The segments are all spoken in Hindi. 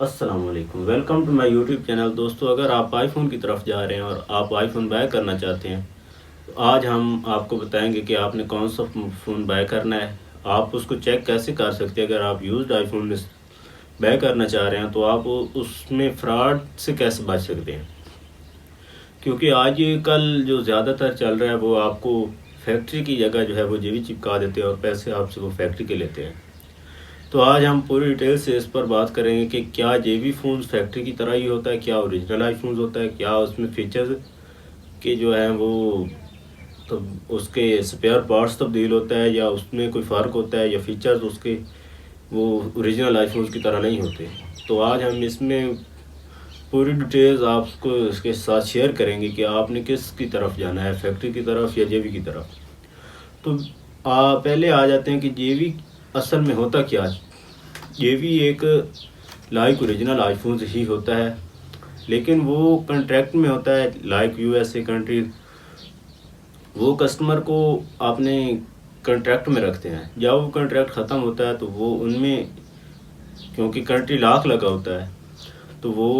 अस्सलाम वालेकुम, welcome to my YouTube channel. दोस्तों, अगर आप आईफोन की तरफ जा रहे हैं और आप आईफोन बाय करना चाहते हैं तो आज हम आपको बताएंगे कि आपने कौन सा फ़ोन बाय करना है। आप उसको चेक कैसे कर सकते हैं। अगर आप यूज्ड आईफोन बाय करना चाह रहे हैं तो आप उसमें फ्रॉड से कैसे बच सकते हैं, क्योंकि आज कल जो ज़्यादातर चल रहा है वो आपको फैक्ट्री की जगह जो है वो जेबी चिपका देते हैं और पैसे आपसे वो फैक्ट्री के लेते हैं। तो आज हम पूरी डिटेल से इस पर बात करेंगे कि क्या जेबी फ़ोन्स फैक्ट्री की तरह ही होता है, क्या ओरिजिनल आईफोन्स होता है, क्या उसमें फीचर्स के जो हैं वो तो उसके स्पेयर पार्ट्स तब्दील होता है या उसमें कोई फ़र्क होता है या फीचर्स उसके वो ओरिजिनल आईफोन्स की तरह नहीं होते। तो आज हम इसमें पूरी डिटेल्स आपको इसके साथ शेयर करेंगे कि आपने किस की तरफ जाना है, फैक्ट्री की तरफ या जेबी की तरफ। तो पहले आ जाते हैं कि जेबी असल में होता क्या है। ये भी एक लाइक ओरिजिनल आईफोन ही होता है, लेकिन वो कॉन्ट्रैक्ट में होता है लाइक यूएसए कंट्री। वो कस्टमर को आपने कॉन्ट्रैक्ट में रखते हैं। जब वो कॉन्ट्रैक्ट ख़त्म होता है तो वो उनमें क्योंकि कंट्री लॉक लगा होता है तो वो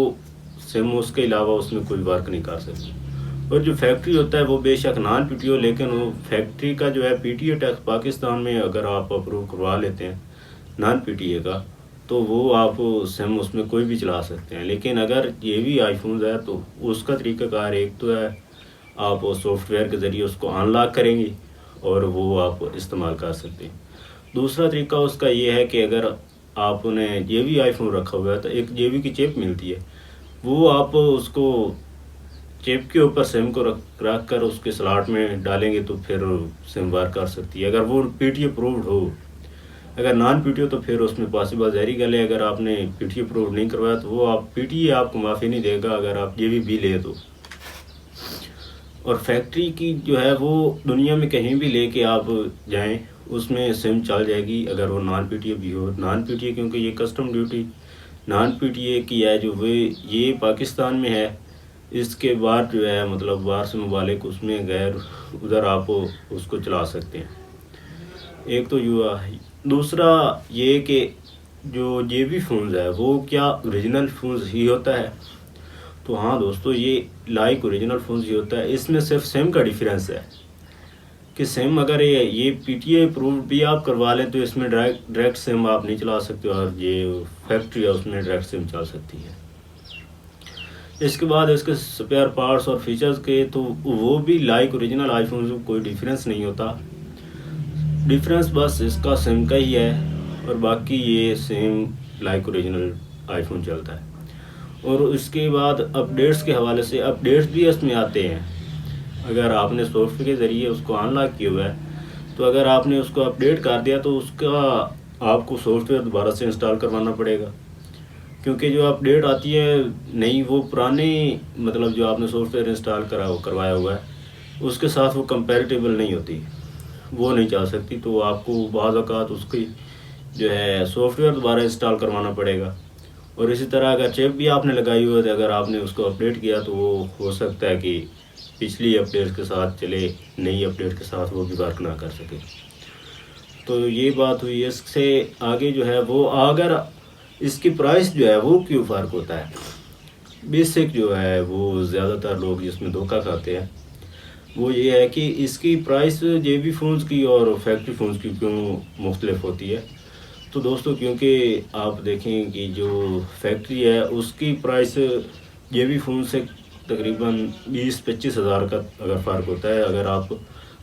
सिम उसके अलावा उसमें कोई वर्क नहीं कर सकती। और जो फैक्ट्री होता है वो बेशक नॉन पीटीओ, लेकिन वो फैक्ट्री का जो है पीटीओ टैक्स पाकिस्तान में अगर आप अप्रूव करवा लेते हैं नॉन पीटीए का तो वो आप सिम उसमें कोई भी चला सकते हैं। लेकिन अगर ये भी आईफोन है तो उसका तरीक़ाकार एक तो है आप सॉफ्टवेयर के ज़रिए उसको अनलॉक करेंगे और वो आप इस्तेमाल कर सकते हैं। दूसरा तरीका उसका ये है कि अगर आपने ये भी आईफोन रखा हुआ है तो एक जेबी की चिप मिलती है, वो आप उसको चिप के ऊपर सिम को रख कर उसके स्लॉट में डालेंगे तो फिर सिम वर्क कर सकती है, अगर वो पीटीए अप्रूव्ड हो। अगर नॉन पीटीओ तो फिर उसमें पॉसिबल जहरी गल है। अगर आपने पीटीए अप्रूव नहीं करवाया तो वो आप पीटीए आपको माफ़ी नहीं देगा अगर आप जेबी भी ले तो। और फैक्ट्री की जो है वो दुनिया में कहीं भी लेके आप जाएं उसमें सिम चल जाएगी अगर वो नॉन पीटीए भी हो। नॉन पीटीए क्योंकि ये कस्टम ड्यूटी नॉन पीटीए की है जो वे ये पाकिस्तान में है, इसके बाद जो है मतलब बाहर से ममालिक उसमें गैर उधर आप उसको चला सकते हैं। एक तो युवा है। दूसरा ये कि जो जेबी फ़ोन्स है वो क्या ओरिजिनल फ़ोन्स ही होता है। तो हाँ दोस्तों, ये लाइक ओरिजिनल फ़ोन्स ही होता है। इसमें सिर्फ सिम का डिफरेंस है कि सिम अगर ये पीटीए अप्रूव भी आप करवा लें तो इसमें डायरेक्ट सिम आप नहीं चला सकते और ये फैक्ट्री है उसमें डायरेक्ट सिम चल सकती है। इसके बाद इसके स्पेयर पार्ट्स और फीचर्स के तो वो भी लाइक ओरिजिनल आईफोन से कोई डिफरेंस नहीं होता। डिफरेंस बस इसका सिम का ही है और बाकी ये सेम लाइक ओरिजिनल आईफोन चलता है। और उसके बाद अपडेट्स के हवाले से अपडेट्स भी इसमें आते हैं। अगर आपने सॉफ्टवेयर के ज़रिए उसको अनलॉक किया हुआ है तो अगर आपने उसको अपडेट कर दिया तो उसका आपको सॉफ्टवेयर दोबारा से इंस्टॉल करवाना पड़ेगा, क्योंकि जो अपडेट आती है नई वो पुराने मतलब जो आपने सॉफ्टवेयर इंस्टॉल करवाया हुआ है उसके साथ वो कंपैरेटिबल नहीं होती, वो नहीं चल सकती। तो आपको बाज़ औक़ात उसकी जो है सॉफ्टवेयर दोबारा इंस्टॉल करवाना पड़ेगा। और इसी तरह अगर चिप भी आपने लगाई हुई है तो अगर आपने उसको अपडेट किया तो वो हो सकता है कि पिछली अपडेट के साथ चले, नई अपडेट के साथ वो भी वर्क ना कर सके। तो ये बात हुई। इससे आगे जो है वो अगर इसकी प्राइस जो है वो क्यों फ़र्क होता है। बेसिक जो है वो ज़्यादातर लोग जिसमें धोखा खाते हैं वो ये है कि इसकी प्राइस जेबी फ़ोन्स की और फैक्ट्री फ़ोन्स की क्यों मुख्तलिफ होती है। तो दोस्तों, क्योंकि आप देखें कि जो फैक्ट्री है उसकी प्राइस जेबी फ़ोन से तकरीबन 20-25 हज़ार का अगर फ़र्क होता है। अगर आप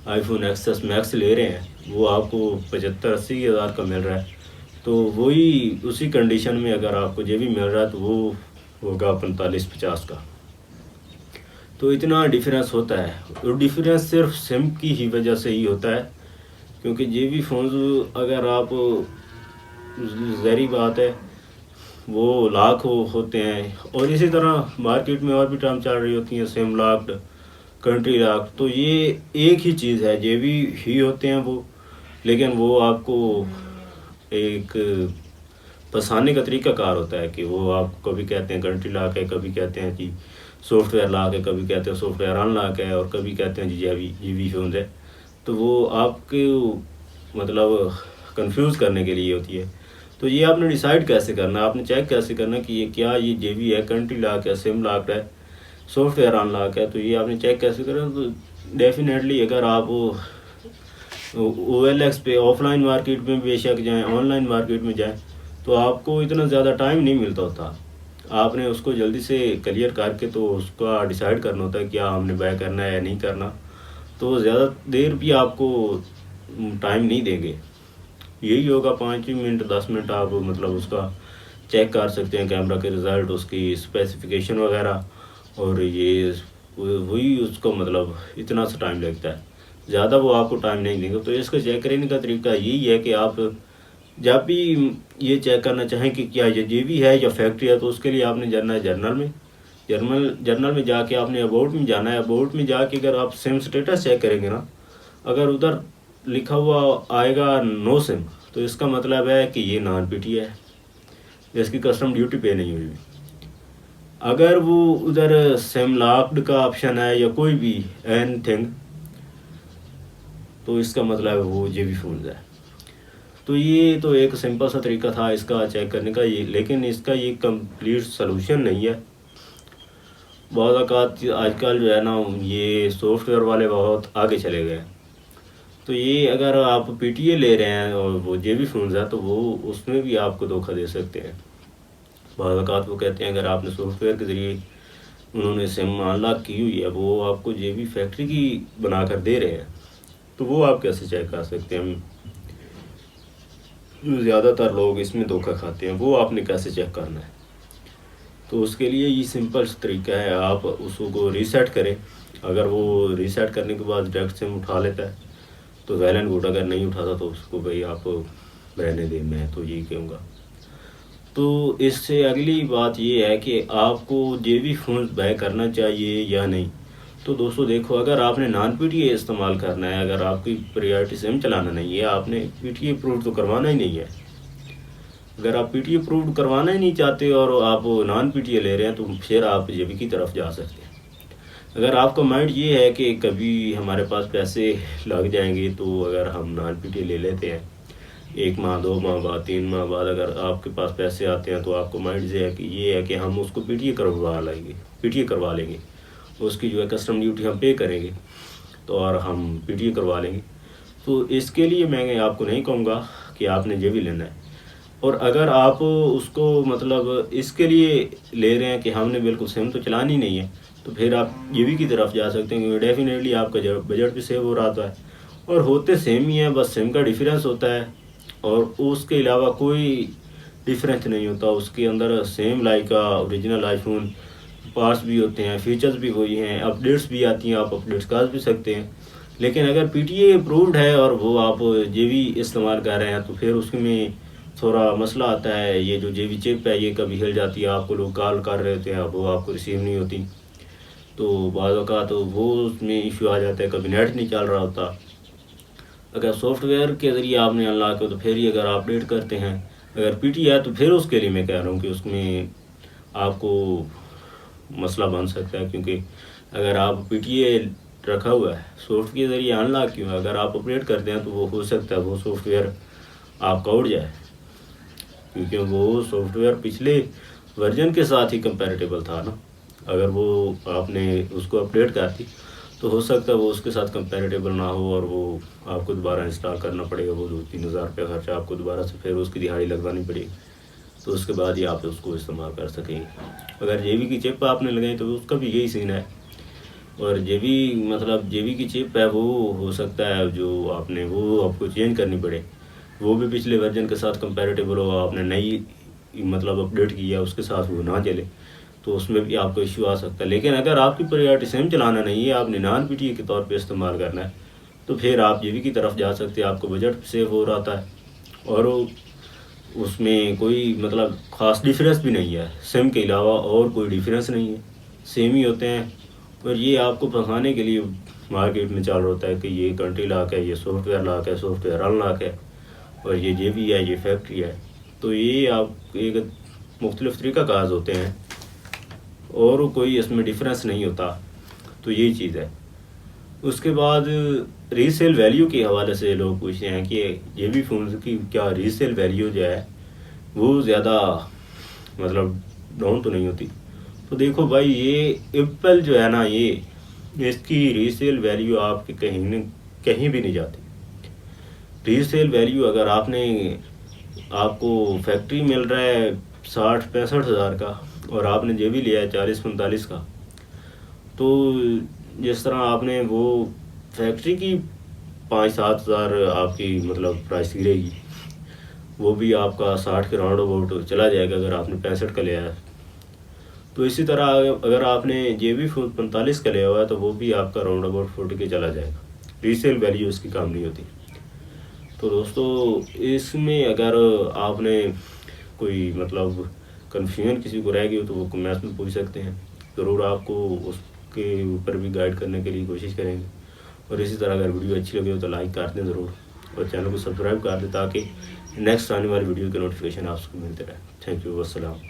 आईफोन एक्सेस मैक्स ले रहे हैं वो आपको 75-80 हज़ार का मिल रहा है, तो वही उसी कंडीशन में अगर आपको जेबी मिल रहा है तो वो होगा 45-50 का। तो इतना डिफरेंस होता है और डिफरेंस सिर्फ सिम की ही वजह से ही होता है, क्योंकि जेबी फ़ोन्स अगर आप ज़ाहिर बात है वो लॉक होते हैं। और इसी तरह मार्केट में और भी टर्म चल रही होती हैं, सिम लॉक्ड, कंट्री लॉक। तो ये एक ही चीज़ है, जेबी ही होते हैं वो, लेकिन वो आपको एक फंसाने का तरीका कार होता है कि वो आपको कभी कहते हैं कंट्री लॉक है, कभी कहते हैं कि सॉफ्टवेयर लॉक है, कभी कहते हैं सॉफ्टवेयर अनलॉक है और कभी कहते हैं जी जेबी फ़ोन है। तो वो आपके मतलब कंफ्यूज करने के लिए होती है। तो ये आपने डिसाइड कैसे करना है, आपने चेक कैसे करना है कि ये क्या ये जेबी है, कंट्री लॉक है, सिम लॉक है, सॉफ्टवेयर अनलॉक है। तो ये आपने चेक कैसे करना। तो डेफिनेटली अगर आप OLX पे ऑफलाइन मार्केट में बेशक जाएं, ऑनलाइन मार्केट में जाएं, तो आपको इतना ज़्यादा टाइम नहीं मिलता होता। आपने उसको जल्दी से क्लियर करके तो उसका डिसाइड करना होता है क्या हमने बाय करना है या नहीं करना। तो ज़्यादा देर भी आपको टाइम नहीं देंगे, यही होगा 5 मिनट 10 मिनट आप मतलब उसका चेक कर सकते हैं, कैमरा के रिज़ल्ट, उसकी स्पेसिफिकेशन वगैरह। और ये वही उसको मतलब इतना सा टाइम लगता है, ज़्यादा वो आपको टाइम नहीं देंगे। तो इसको चेक करने का तरीका यही है कि आप जब भी ये चेक करना चाहें कि क्या ये जेबी है या फैक्ट्री है, तो उसके लिए आपने जाना है जर्नल में। जर्नल में जाके आपने अबाउट में जाना है। अबाउट में जाके अगर आप सिम स्टेटस चेक करेंगे ना, अगर उधर लिखा हुआ आएगा नो सिम, तो इसका मतलब है कि ये नॉन पीटी है, जिसकी कस्टम ड्यूटी पे नहीं हुई। अगर वो उधर सिम लॉक्ड का ऑप्शन है या कोई भी एनीथिंग, तो इसका मतलब है वो जेबी फोन है। तो ये तो एक सिंपल सा तरीका था इसका चेक करने का, ये लेकिन इसका ये कंप्लीट सलूशन नहीं है। बहुत औक़ात आजकल जो है ना, ये सॉफ्टवेयर वाले बहुत आगे चले गए। तो ये अगर आप पीटीए ले रहे हैं और वो जेबी फ़ोन्स है, तो वो उसमें भी आपको धोखा दे सकते हैं। बहुत औक़ात वो कहते हैं अगर आपने सॉफ्टवेयर के ज़रिए उन्होंने सिम अनलॉक की हुई है, वो आपको जेबी फैक्ट्री की बना कर दे रहे हैं, तो वो आप कैसे चेक कर सकते हैं। जो ज़्यादातर लोग इसमें धोखा खाते हैं, वो आपने कैसे चेक करना है। तो उसके लिए ये सिंपल तरीका है, आप उसको रीसेट करें। अगर वो रीसेट करने के बाद डायरेक्ट सिम उठा लेता है तो वेल एंड गुड, अगर नहीं उठाता तो उसको भाई आप रहने दें, मैं तो यही कहूँगा। तो इससे अगली बात ये है कि आपको जेबी फ़ोन बाय करना चाहिए या नहीं। तो दोस्तों देखो, अगर आपने नॉन पीटीए इस्तेमाल करना है, अगर आपकी प्रायोरिटी सिम चलाना नहीं है, आपने पीटीए अप्रूव्ड तो करवाना ही नहीं है। अगर आप पीटीए अप्रूव्ड करवाना ही नहीं चाहते और आप नॉन पीटीए ले रहे हैं, तो फिर आप जेबी की तरफ जा सकते हैं। अगर आपका माइंड ये है कि कभी हमारे पास पैसे लग जाएंगे, तो अगर हम नॉन पीटीए ले लेते हैं, 1 माह 2 माह बाद 3 माह बाद अगर आपके पास पैसे आते हैं, तो आपको माइंड ये है कि हम उसको पीटीए करवा लेंगे, उसकी जो है कस्टम ड्यूटी हम पे करेंगे, तो और हम पीटीए करवा लेंगे। तो इसके लिए मैं आपको नहीं कहूँगा कि आपने जेबी लेना है। और अगर आप उसको मतलब इसके लिए ले रहे हैं कि हमने बिल्कुल सिम तो चलानी नहीं है, तो फिर आप जेबी की तरफ जा सकते हैं, क्योंकि डेफिनेटली आपका बजट भी सेव हो रहा है। और होते सेम ही है, बस सिम का डिफरेंस होता है और उसके अलावा कोई डिफरेंस नहीं होता। उसके अंदर same like original iPhone parts भी होते हैं, फीचर्स भी वही हैं, अपडेट्स भी आती हैं, आप अपडेट्स कर भी सकते हैं। लेकिन अगर पीटीए अप्रूव्ड है और वो आप जेबी इस्तेमाल कर रहे हैं, तो फिर उसमें थोड़ा मसला आता है। ये जो जेबी चिप है, ये कभी हिल जाती है, आपको लोग कॉल कर रहे होते हैं, वो आपको रिसीव नहीं होती, तो बाज़ का तो वो उसमें इशू आ जाता है, कभी नेट नहीं चल रहा होता। अगर सॉफ्टवेयर के ज़रिए आपने अनलॉक किया, तो फिर ही अगर अपडेट करते हैं। अगर पीटीए है, तो फिर उसके लिए मैं कह रहा हूँ कि उसमें आपको मसला बन सकता है, क्योंकि अगर आप पीटीए रखा हुआ है, सॉफ्ट के ज़रिए अनलॉक क्यों, अगर आप अपडेट करते हैं, तो वो हो सकता है वो सॉफ्टवेयर आपका उड़ जाए, क्योंकि वो सॉफ्टवेयर पिछले वर्जन के साथ ही कंपैरेटिबल था ना। अगर वो आपने उसको अपडेट कर दी, तो हो सकता है वो उसके साथ कंपैरेटिबल ना हो और वो आपको दोबारा इंस्टॉल करना पड़ेगा। वो 2-3 हज़ार रुपये खर्चा आपको दोबारा से फिर उसकी दिहाड़ी लगवानी पड़ेगी, तो उसके बाद ही आप उसको इस्तेमाल कर सकेंगे। अगर जेबी की चिप आपने लगाई, तो उसका भी यही सीन है। और जेबी की चिप है, वो हो सकता है जो आपने वो आपको चेंज करनी पड़े, वो भी पिछले वर्जन के साथ कंपैरेटिबल हो, आपने नई अपडेट किया उसके साथ वो ना चले, तो उसमें भी आपको इश्यू आ सकता है। लेकिन अगर आपकी प्रायोरिटी सिम चलाना नहीं है, आपने नॉन पीटीए के तौर पे इस्तेमाल करना है, तो फिर आप जेबी की तरफ जा सकते हैं। आपको बजट सेव हो रहा है और उसमें कोई ख़ास डिफरेंस भी नहीं है, सिम के अलावा और कोई डिफरेंस नहीं है, सेम ही होते हैं। और ये आपको फंसाने के लिए मार्केट में चल रहा होता है कि ये कंट्री लॉक है, ये सॉफ्टवेयर लॉक है, सॉफ्टवेयर अनलॉक है, और ये जेबी है, ये फैक्ट्री है। तो ये आप एक मुख्तलिफ तरीका काज होते हैं और कोई इसमें डिफरेंस नहीं होता। तो यही चीज़ है। उसके बाद रीसेल वैल्यू के हवाले से लोग पूछते हैं कि जेबी फ़ोन की क्या रीसेल वैल्यू जो है वो ज़्यादा मतलब डाउन तो नहीं होती। तो देखो भाई, ये एप्पल जो है ना, ये इसकी रीसेल वैल्यू आपकी कहीं भी नहीं जाती। रीसेल वैल्यू अगर आपको फैक्ट्री मिल रहा है 60-65 हज़ार का, और आपने जो भी लिया है 40-45 का, तो जिस तरह आपने वो फैक्ट्री की 5-7 हज़ार आपकी मतलब प्राइस गिरेगी, वो भी आपका 60 के राउंड अबाउट चला जाएगा अगर आपने 65 का लिया है। तो इसी तरह अगर आपने जे बी 45 का लिया हुआ है तो वो भी आपका राउंड अबाउट 40 के चला जाएगा। रीसेल वैल्यू इसकी काम नहीं होती। तो दोस्तों, इसमें अगर आपने कोई मतलब कन्फ्यूजन किसी को रह गई हो तो वो कमेंट्स में पूछ सकते हैं। ज़रूर आपको उसके ऊपर भी गाइड करने के लिए कोशिश करेंगे। और इसी तरह अगर वीडियो अच्छी लगे हो तो लाइक कर दें ज़रूर, और चैनल को सब्सक्राइब कर दें ताकि नेक्स्ट आने वाली वीडियो के नोटिफिकेशन आपको मिलते रहे। थैंक यू, अस्सलाम।